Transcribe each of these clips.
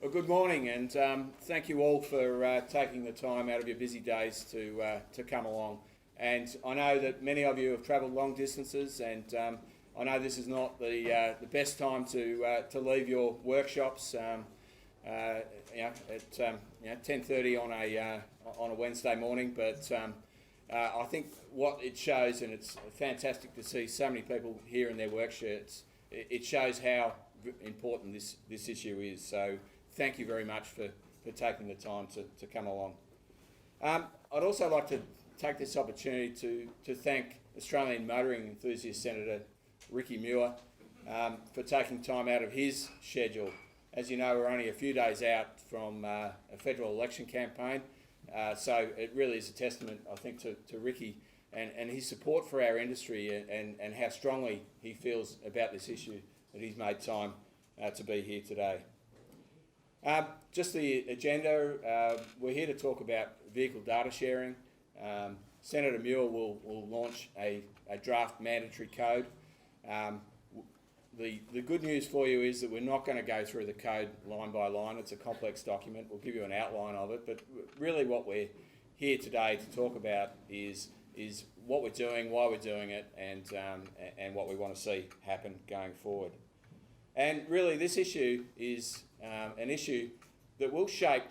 Well, good morning, and thank you all for taking the time out of your busy days to come along. And I know that many of you have travelled long distances, and I know this is not the best time to leave your workshops. At 10:30 on a Wednesday morning, but I think what it shows, and it's fantastic to see so many people here in their work shirts. It shows how important this issue is. So thank you very much for taking the time to come along. I'd also like to take this opportunity to thank Australian motoring enthusiast Senator Ricky Muir for taking time out of his schedule. As you know, we're only a few days out from a federal election campaign, so it really is a testament, I think, to Ricky and his support for our industry and how strongly he feels about this issue that he's made time to be here today. Just the agenda, we're here to talk about vehicle data sharing. Senator Muir will launch a draft mandatory code. The good news for you is that we're not going to go through the code line by line. It's a complex document. We'll give you an outline of it, but really what we're here today to talk about is what we're doing, why we're doing it, and what we want to see happen going forward. And really this issue is an issue that will shape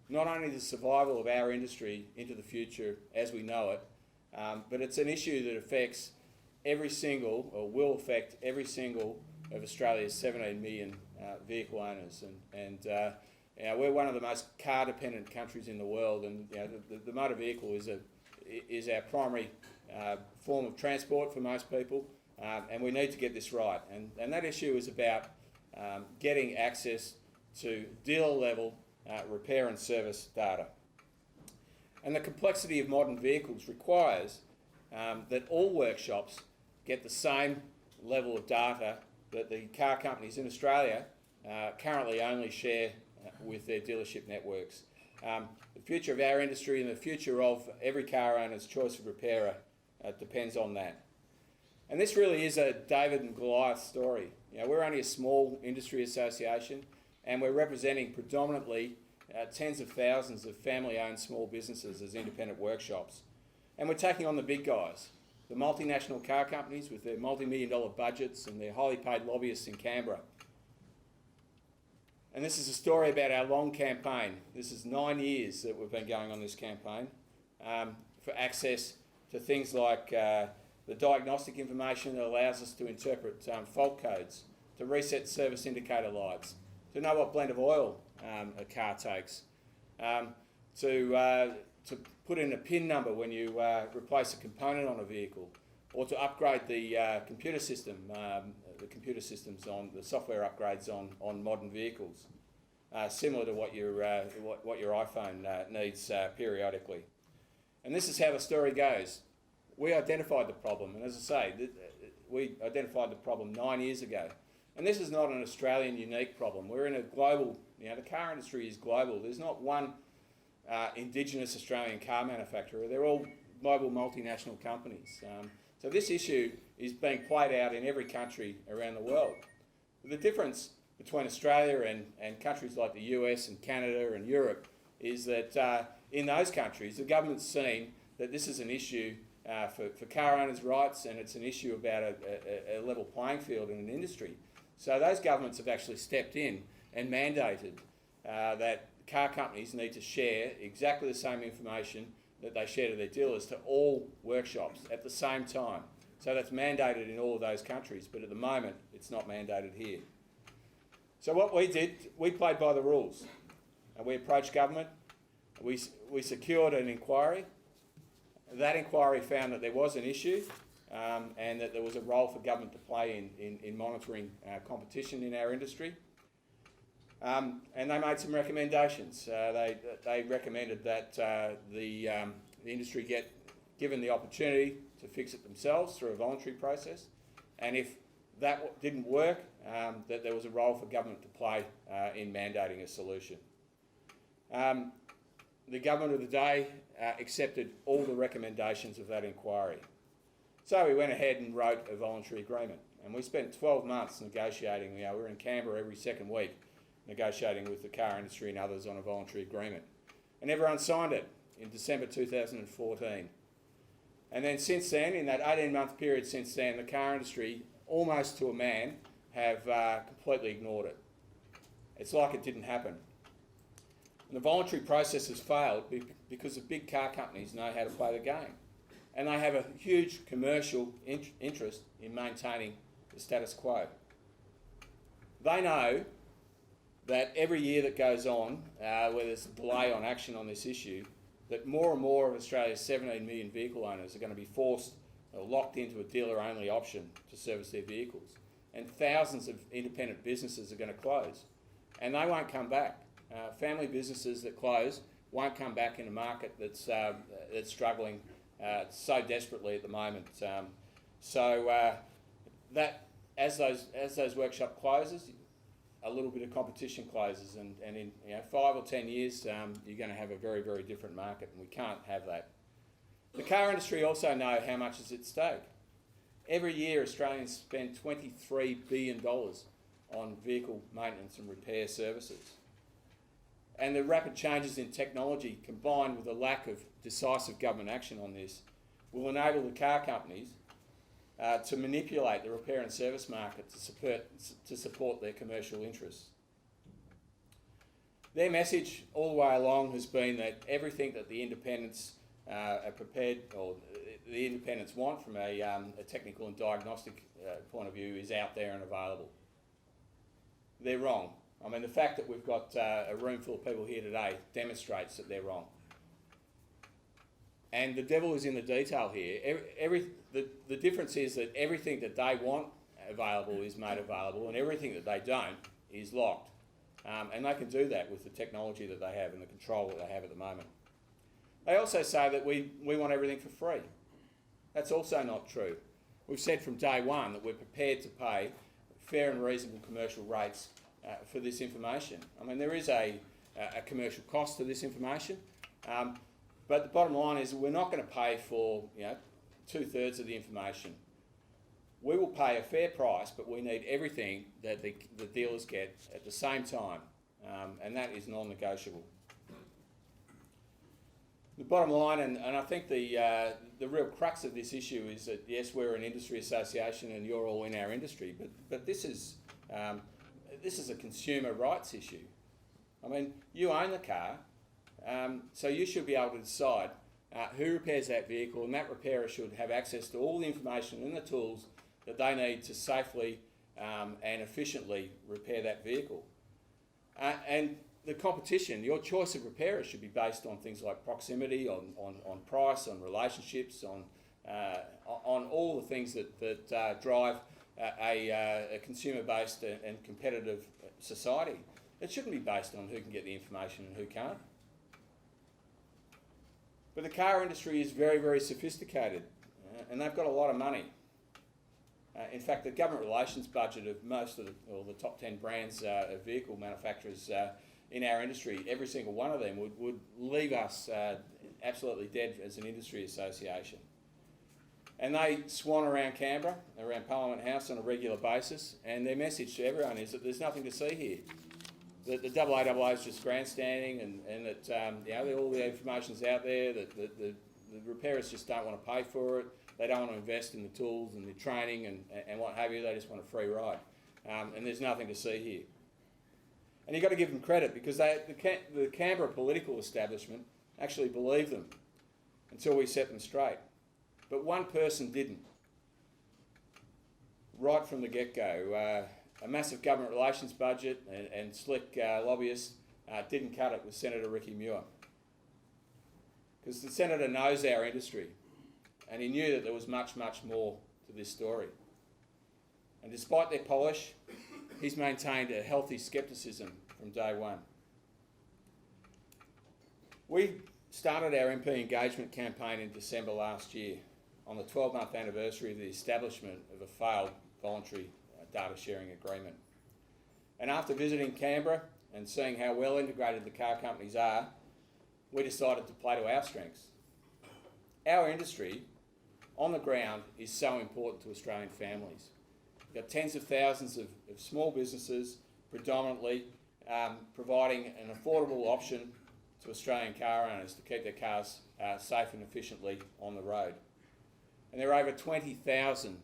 not only the survival of our industry into the future as we know it, but it's an issue that affects every single, or will affect every single of Australia's 17 million vehicle owners. And we're one of the most car-dependent countries in the world, and the motor vehicle is our primary form of transport for most people, and we need to get this right. And that issue is about getting access to dealer-level repair and service data. And the complexity of modern vehicles requires that all workshops get the same level of data that the car companies in Australia currently only share with their dealership networks. The future of our industry and the future of every car owner's choice of repairer depends on that. And this really is a David and Goliath story. We're only a small industry association, and we're representing predominantly tens of thousands of family-owned small businesses as independent workshops. And we're taking on the big guys, the multinational car companies with their multi-million-dollar budgets and their highly paid lobbyists in Canberra. And this is a story about our long campaign. This is 9 years that we've been going on this campaign for access to things like the diagnostic information that allows us to interpret fault codes, to reset service indicator lights, to know what blend of oil a car takes, to put in a PIN number when you replace a component on a vehicle, or to upgrade the computer system, the software upgrades on modern vehicles, similar to what your iPhone needs periodically. And this is how the story goes. We identified the problem, and as I say, we identified the problem 9 years ago. And this is not an Australian unique problem. We're in a global, the car industry is global. There's not one indigenous Australian car manufacturer. They're all global multinational companies. So this issue is being played out in every country around the world. The difference between Australia and countries like the US and Canada and Europe is that in those countries, the government's seen that this is an issue for car owners' rights, and it's an issue about a level playing field in an industry. So those governments have actually stepped in and mandated that car companies need to share exactly the same information that they share to their dealers to all workshops at the same time. So that's mandated in all of those countries, but at the moment it's not mandated here. So what we did, we played by the rules. And we approached government, we secured an inquiry. That inquiry found that there was an issue and that there was a role for government to play in monitoring competition in our industry. And they made some recommendations. They recommended that the industry get given the opportunity to fix it themselves through a voluntary process, and if that didn't work, that there was a role for government to play in mandating a solution. The government of the day accepted all the recommendations of that inquiry. So we went ahead and wrote a voluntary agreement, and we spent 12 months negotiating. We were in Canberra every second week negotiating with the car industry and others on a voluntary agreement. And everyone signed it in December 2014. And then since then, in that 18-month period since then, the car industry, almost to a man, have completely ignored it. It's like it didn't happen. And the voluntary process has failed because the big car companies know how to play the game. And they have a huge commercial interest in maintaining the status quo. They know that every year that goes on, where there's a delay on action on this issue, that more and more of Australia's 17 million vehicle owners are going to be forced or locked into a dealer-only option to service their vehicles. And thousands of independent businesses are going to close. And they won't come back. Family businesses that close won't come back in a market that's struggling so desperately at the moment. That as those workshops closes, a little bit of competition closes, and in 5 or 10 years, you're going to have a very, very different market, and we can't have that. The car industry also know how much is at stake. Every year, Australians spend $23 billion on vehicle maintenance and repair services. And the rapid changes in technology, combined with a lack of decisive government action on this, will enable the car companies to manipulate the repair and service market to support their commercial interests. Their message all the way along has been that everything that the independents are prepared, or the independents want from a technical and diagnostic point of view, is out there and available. They're wrong. I mean, the fact that we've got a room full of people here today demonstrates that they're wrong. And the devil is in the detail here. The difference is that everything that they want available is made available, and everything that they don't is locked. And they can do that with the technology that they have and the control that they have at the moment. They also say that we want everything for free. That's also not true. We've said from day one that we're prepared to pay fair and reasonable commercial rates for this information. I mean, there is a commercial cost to this information, but the bottom line is that we're not going to pay for 2/3 of the information. We will pay a fair price, but we need everything that the dealers get at the same time, and that is non-negotiable. The bottom line, and I think the real crux of this issue is that, yes, we're an industry association and you're all in our industry, but this is a consumer rights issue. I mean, you own the car, so you should be able to decide who repairs that vehicle, and that repairer should have access to all the information and the tools that they need to safely and efficiently repair that vehicle. And the competition, your choice of repairers should be based on things like proximity, on price, on relationships, on all the things that drive a consumer-based and competitive society. It shouldn't be based on who can get the information and who can't. But the car industry is very, very sophisticated, and they've got a lot of money. In fact, the government relations budget of most of the top 10 brands of vehicle manufacturers in our industry, every single one of them would leave us absolutely dead as an industry association. And they swan around Canberra, around Parliament House on a regular basis, and their message to everyone is that there's nothing to see here. That the AAAA is just grandstanding, and that all the information's out there, that the repairers just don't want to pay for it, they don't want to invest in the tools and the training and what have you, they just want a free ride. And there's nothing to see here. And you've got to give them credit, because the Canberra political establishment actually believed them until we set them straight. But one person didn't, right from the get-go. A massive government relations budget and slick lobbyists didn't cut it with Senator Ricky Muir. Because the Senator knows our industry, and he knew that there was much, much more to this story. And despite their polish, he's maintained a healthy scepticism from day one. We started our MP engagement campaign in December last year, on the 12-month anniversary of the establishment of a failed voluntary data sharing agreement. And after visiting Canberra and seeing how well integrated the car companies are, we decided to play to our strengths. Our industry on the ground is so important to Australian families. We've got tens of thousands of small businesses, predominantly providing an affordable option to Australian car owners to keep their cars safe and efficiently on the road. And there are over 20,000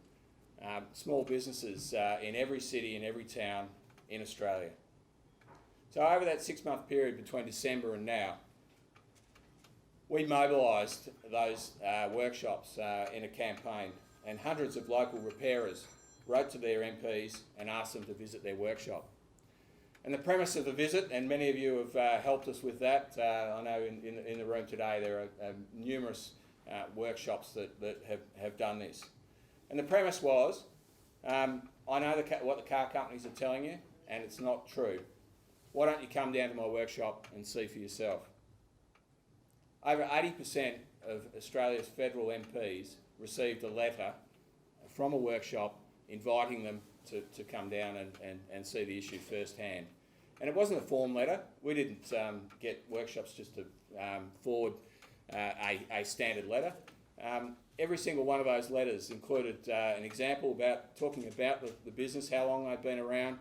small businesses in every city and every town in Australia. So over that 6-month period between December and now, we mobilised those workshops in a campaign, and hundreds of local repairers wrote to their MPs and asked them to visit their workshop. And the premise of the visit, and many of you have helped us with that, I know in the room today there are numerous workshops that have done this. And the premise was, I know what the car companies are telling you, and it's not true. Why don't you come down to my workshop and see for yourself? Over 80% of Australia's federal MPs received a letter from a workshop inviting them to come down and see the issue firsthand. And it wasn't a form letter. We didn't get workshops just to forward a standard letter. Every single one of those letters included an example about talking about the business, how long they've been around.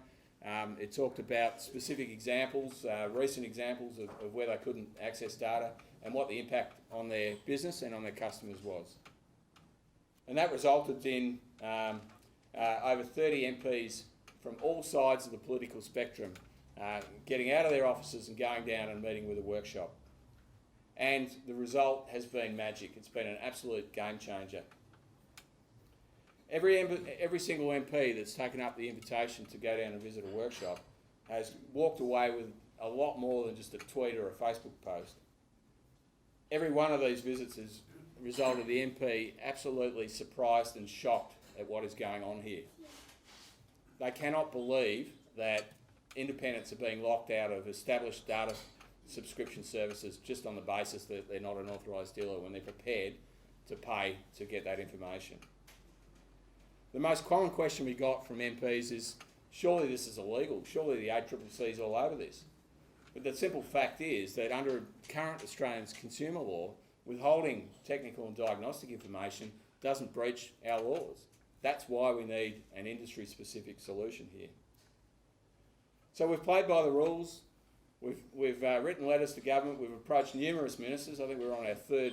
It talked about specific examples, recent examples of where they couldn't access data and what the impact on their business and on their customers was. And that resulted in over 30 MPs from all sides of the political spectrum getting out of their offices and going down and meeting with a workshop. And the result has been magic. It's been an absolute game changer. Every single MP that's taken up the invitation to go down and visit a workshop has walked away with a lot more than just a tweet or a Facebook post. Every one of these visits has resulted in the MP absolutely surprised and shocked at what is going on here. They cannot believe that independents are being locked out of established data subscription services just on the basis that they're not an authorised dealer when they're prepared to pay to get that information. The most common question we got from MPs is, surely this is illegal, surely the ACCC is all over this. But the simple fact is that under current Australian consumer law, withholding technical and diagnostic information doesn't breach our laws. That's why we need an industry-specific solution here. So we've played by the rules. We've written letters to government. We've approached numerous ministers. I think we're on our third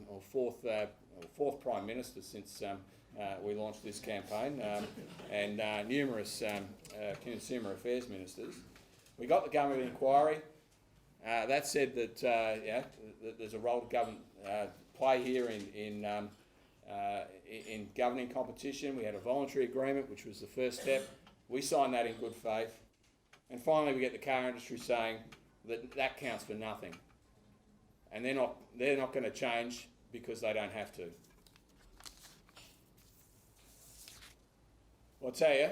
or fourth Prime Minister since we launched this campaign, and numerous consumer affairs ministers. We got the government inquiry. That said that that there's a role to government play here in governing competition. We had a voluntary agreement, which was the first step. We signed that in good faith. And finally, we get the car industry saying that counts for nothing, and they're not going to change because they don't have to. Well, I tell you,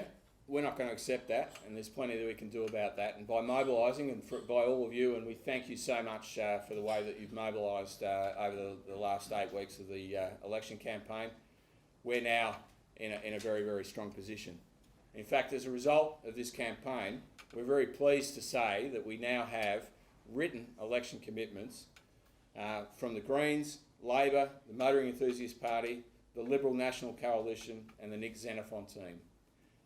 we're not going to accept that, and there's plenty that we can do about that. And by mobilising, and by all of you, and we thank you so much for the way that you've mobilised over the last 8 weeks of the election campaign, we're now in a very, very strong position. In fact, as a result of this campaign, we're very pleased to say that we now have written election commitments from the Greens, Labor, the Motoring Enthusiast Party, the Liberal National Coalition and the Nick Xenophon team.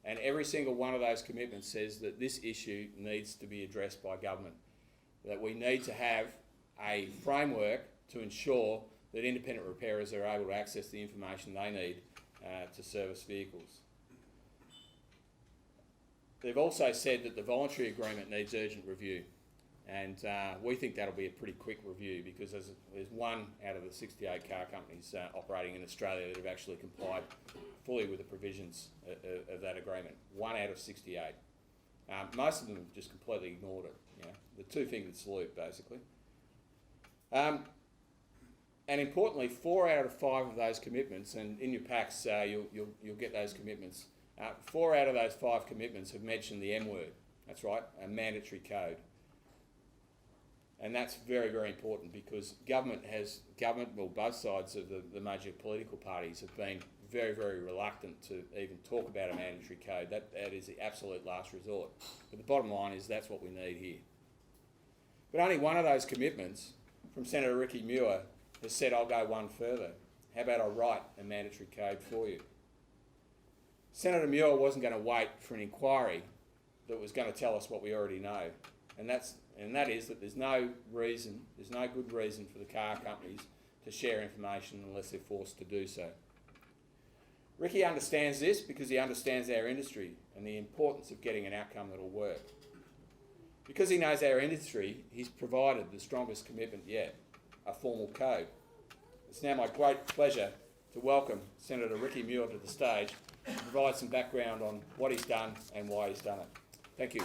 And every single one of those commitments says that this issue needs to be addressed by government, that we need to have a framework to ensure that independent repairers are able to access the information they need to service vehicles. They've also said that the voluntary agreement needs urgent review, and we think that'll be a pretty quick review because there's one out of the 68 car companies operating in Australia that have actually complied fully with the provisions of that agreement. 1 out of 68. Most of them have just completely ignored it. You know, the two-fingered salute, basically. And importantly, 4 out of 5 of those commitments, and in your packs you'll get those commitments. 4 out of those 5 commitments have mentioned the M word. That's right, a mandatory code. And that's very, very important because government, well, both sides of the major political parties have been very, very reluctant to even talk about a mandatory code. That is the absolute last resort. But the bottom line is that's what we need here. But only one of those commitments from Senator Ricky Muir has said, I'll go one further. How about I write a mandatory code for you? Senator Muir wasn't going to wait for an inquiry that was going to tell us what we already know. and that is that there's no good reason for the car companies to share information unless they're forced to do so. Ricky understands this because he understands our industry and the importance of getting an outcome that'll work. Because he knows our industry, he's provided the strongest commitment yet, a formal code. It's now my great pleasure to welcome Senator Ricky Muir to the stage to provide some background on what he's done and why he's done it. Thank you.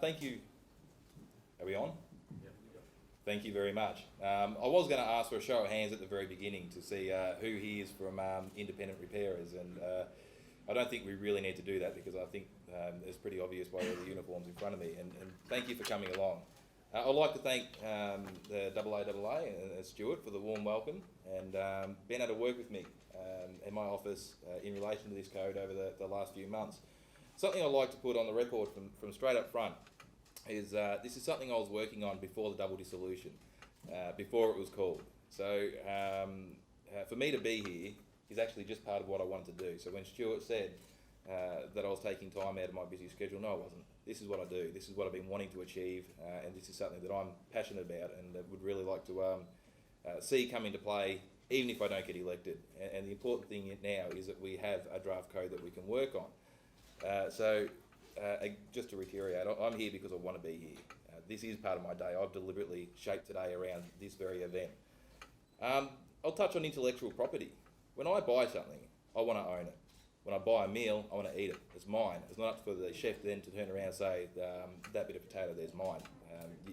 Thank you. Are we on? Yep. Thank you very much. I was going to ask for a show of hands at the very beginning to see who here is from independent repairers, and I don't think we really need to do that because I think it's pretty obvious by all the uniforms in front of me, and thank you for coming along. I'd like to thank the AAAA and Stuart for the warm welcome, and being able to work with me in my office in relation to this code over the last few months. Something I'd like to put on the record from straight up front is this is something I was working on before the double dissolution, before it was called. So for me to be here is actually just part of what I wanted to do. So when Stuart said that I was taking time out of my busy schedule, no I wasn't. This is what I do, this is what I've been wanting to achieve, and this is something that I'm passionate about and would really like to see come into play even if I don't get elected. And the important thing now is that we have a draft code that we can work on. Just to reiterate, I'm here because I want to be here. This is part of my day. I've deliberately shaped today around this very event. I'll touch on intellectual property. When I buy something, I want to own it. When I buy a meal, I want to eat it. It's mine. It's not up for the chef then to turn around and say, that bit of potato there's mine.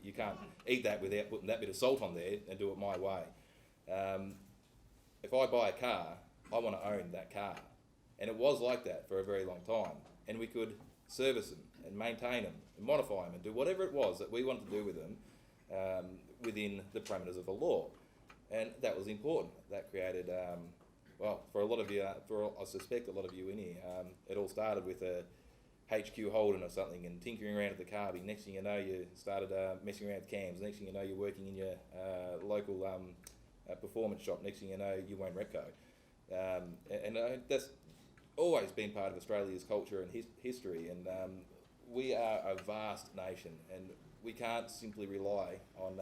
You can't eat that without putting that bit of salt on there and do it my way. If I buy a car, I want to own that car. And it was like that for a very long time. And we could service them and maintain them and modify them and do whatever it was that we wanted to do with them within the parameters of the law. And that was important. That created, well, for a lot of you, I suspect a lot of you in here, it all started with a HQ Holden or something and tinkering around at the carby. Next thing you know, you started messing around with cams. Next thing you know, you're working in your local performance shop. Next thing you know, you own Repco. That's always been part of Australia's culture and history, and we are a vast nation and we can't simply rely on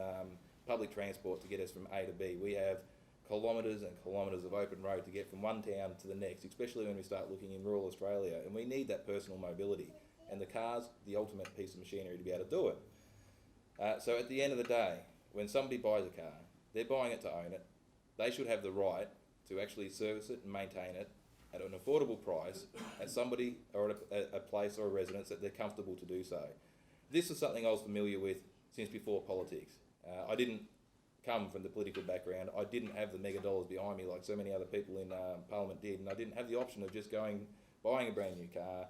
public transport to get us from A to B. We have kilometres and kilometres of open road to get from one town to the next, especially when we start looking in rural Australia, and we need that personal mobility, and the car's the ultimate piece of machinery to be able to do it. So at the end of the day, when somebody buys a car, they're buying it to own it. They should have the right to actually service it and maintain it at an affordable price at somebody or at a place or a residence that they're comfortable to do so. This is something I was familiar with since before politics. I didn't come from the political background. I didn't have the mega dollars behind me like so many other people in Parliament did, and I didn't have the option of just buying a brand new car,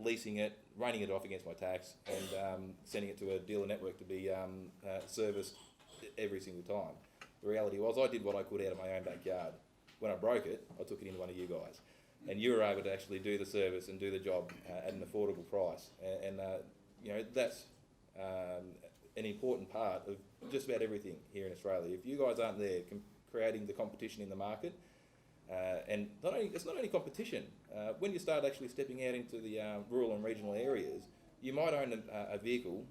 leasing it, running it off against my tax, and sending it to a dealer network to be serviced every single time. The reality was I did what I could out of my own backyard. When I broke it, I took it into one of you guys, and you were able to actually do the service and do the job at an affordable price. And you know, that's an important part of just about everything here in Australia. If you guys aren't there creating the competition in the market, and it's not only competition. When you start actually stepping out into the rural and regional areas, you might own a vehicle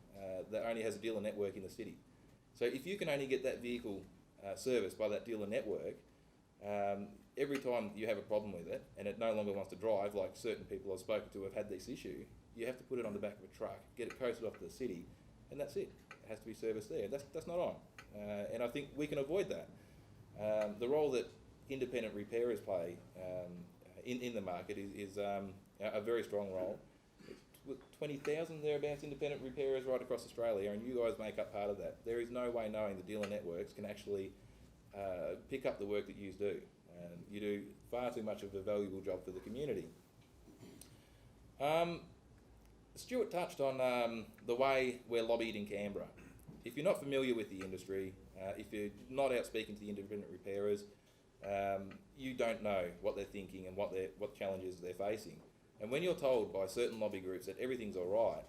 that only has a dealer network in the city. So if you can only get that vehicle serviced by that dealer network, every time you have a problem with it and it no longer wants to drive, like certain people I've spoken to have had this issue, you have to put it on the back of a truck, get it coasted off to the city, and that's it. It has to be serviced there. That's not on. And I think we can avoid that. The role that independent repairers play in the market is a very strong role. It's 20,000 thereabouts independent repairers right across Australia, and you guys make up part of that. There is no way knowing the dealer networks can actually pick up the work that you do. You do far too much of a valuable job for the community. Stuart touched on the way we're lobbied in Canberra. If you're not familiar with the industry, if you're not out speaking to the independent repairers, you don't know what they're thinking and what challenges they're facing. And when you're told by certain lobby groups that everything's all right,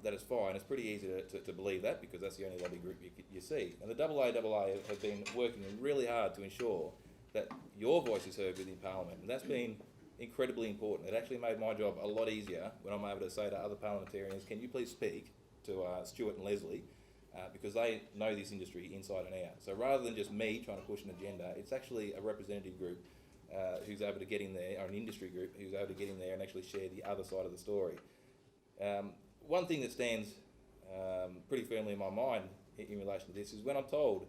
that it's fine, it's pretty easy to believe that because that's the only lobby group you see. And the AAAA have been working really hard to ensure that your voice is heard within Parliament, and that's been incredibly important. It actually made my job a lot easier when I'm able to say to other parliamentarians, can you please speak to Stuart and Leslie, because they know this industry inside and out. So rather than just me trying to push an agenda, it's actually a representative group who's able to get in there, or an industry group who's able to get in there and actually share the other side of the story. One thing that stands pretty firmly in my mind in relation to this is when I'm told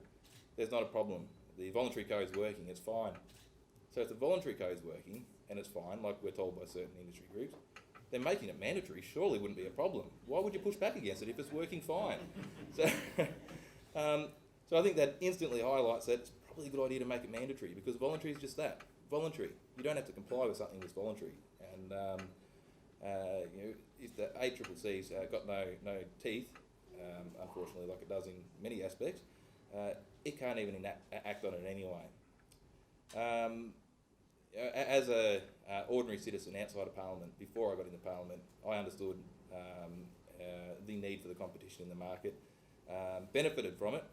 there's not a problem, the voluntary code's working, it's fine. So if the voluntary code's working and it's fine, like we're told by certain industry groups, then making it mandatory surely wouldn't be a problem. Why would you push back against it if it's working fine? So, so I think that instantly highlights that it's probably a good idea to make it mandatory, because voluntary is just that, voluntary. You don't have to comply with something that's voluntary. And you know, if the ACCC's got no teeth, unfortunately, like it does in many aspects, it can't even act on it anyway. As a ordinary citizen outside of Parliament, before I got into Parliament, I understood the need for the competition in the market, benefited from it.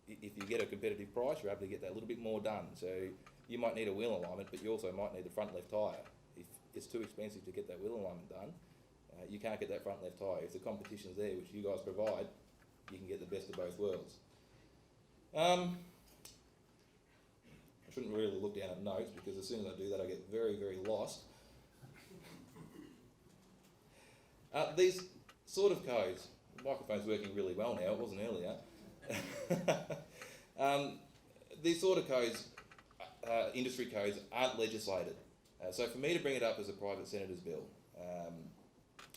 If you get a competitive price, you're able to get that little bit more done. So you might need a wheel alignment, but you also might need the front left tyre. If it's too expensive to get that wheel alignment done, you can't get that front left tyre. If the competition's there, which you guys provide, you can get the best of both worlds. I shouldn't really look down at notes, because as soon as I do that I get very, very lost. These sort of codes, the microphone's working really well now, it wasn't earlier. These sort of codes, industry codes, aren't legislated. So for me to bring it up as a private senator's bill,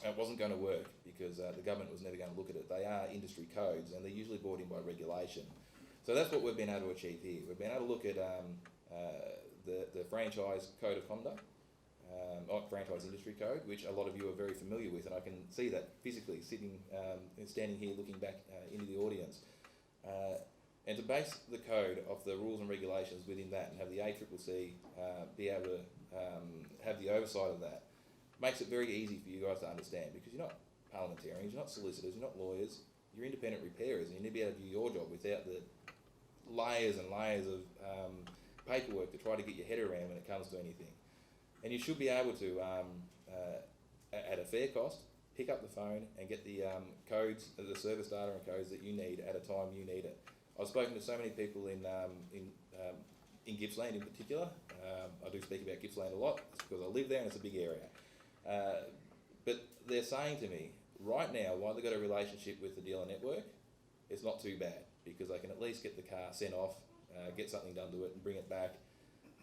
it wasn't going to work, because the government was never going to look at it. They are industry codes, and they're usually brought in by regulation. So that's what we've been able to achieve here. We've been able to look at the franchise code of conduct, or franchise industry code, which a lot of you are very familiar with, and I can see that physically sitting and standing here looking back into the audience. And to base the code of the rules and regulations within that, and have the ACCC be able to have the oversight of that, makes it very easy for you guys to understand, because you're not parliamentarians, you're not solicitors, you're not lawyers, you're independent repairers, and you need to be able to do your job without the layers and layers of paperwork to try to get your head around when it comes to anything. And you should be able to, at a fair cost, pick up the phone and get the codes, the service data and codes that you need at a time you need it. I've spoken to so many people in Gippsland in particular. I do speak about Gippsland a lot, it's because I live there and it's a big area. But they're saying to me, right now, while they've got a relationship with the dealer network, it's not too bad, because they can at least get the car sent off, get something done to it and bring it back.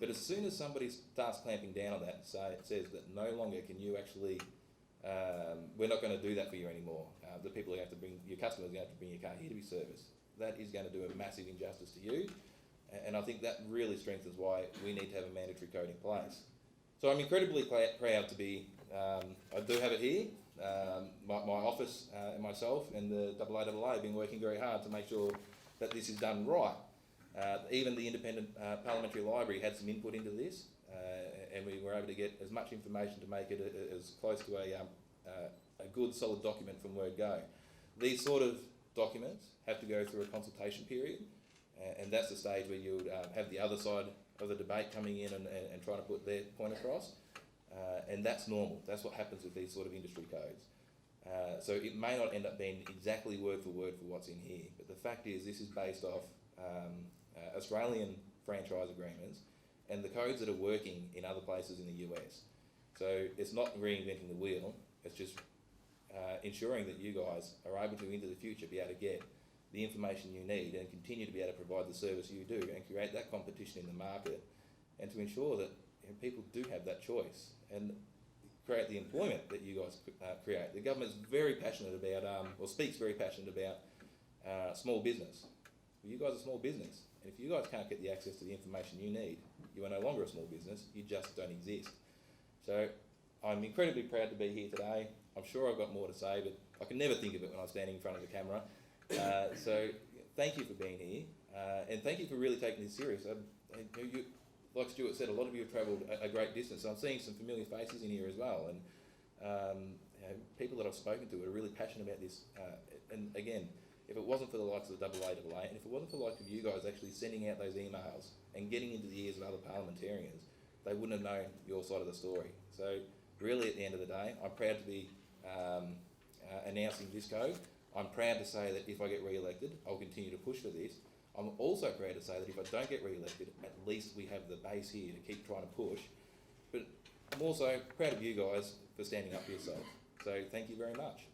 But as soon as somebody starts clamping down on that and says that no longer can you actually, we're not going to do that for you anymore, the people who have to bring, your customers are going to have to bring your car here to be serviced, that is going to do a massive injustice to you. And I think that really strengthens why we need to have a mandatory code in place. So I'm incredibly proud to be, I do have it here. My office and myself and the AAAA have been working very hard to make sure that this is done right. Even the Independent Parliamentary Library had some input into this, and we were able to get as much information to make it as close to a good solid document from word go. These sort of documents have to go through a consultation period, and that's the stage where you would have the other side of the debate coming in and trying to put their point across. And that's normal. That's what happens with these sort of industry codes. So it may not end up being exactly word for what's in here, but the fact is this is based off Australian franchise agreements and the codes that are working in other places in the US. So it's not reinventing the wheel, it's just ensuring that you guys are able to, into the future, be able to get the information you need and continue to be able to provide the service you do and create that competition in the market, and to ensure that people do have that choice and create the employment that you guys create. The government's very passionate about, or speaks very passionate about small business. Well, you guys are small business, and if you guys can't get the access to the information you need, you are no longer a small business, you just don't exist. So I'm incredibly proud to be here today. I'm sure I've got more to say, but I can never think of it when I'm standing in front of the camera. So thank you for being here, and thank you for really taking this serious. like Stuart said, a lot of you have travelled a great distance. I'm seeing some familiar faces in here as well, and you know, people that I've spoken to are really passionate about this. And again, if it wasn't for the likes of the AAAA, and if it wasn't for the likes of you guys actually sending out those emails and getting into the ears of other parliamentarians, they wouldn't have known your side of the story. So really, at the end of the day, I'm proud to be announcing this code. I'm proud to say that if I get re-elected, I'll continue to push for this. I'm also proud to say that if I don't get re-elected, at least we have the base here to keep trying to push. But I'm also proud of you guys for standing up for yourself. So thank you very much.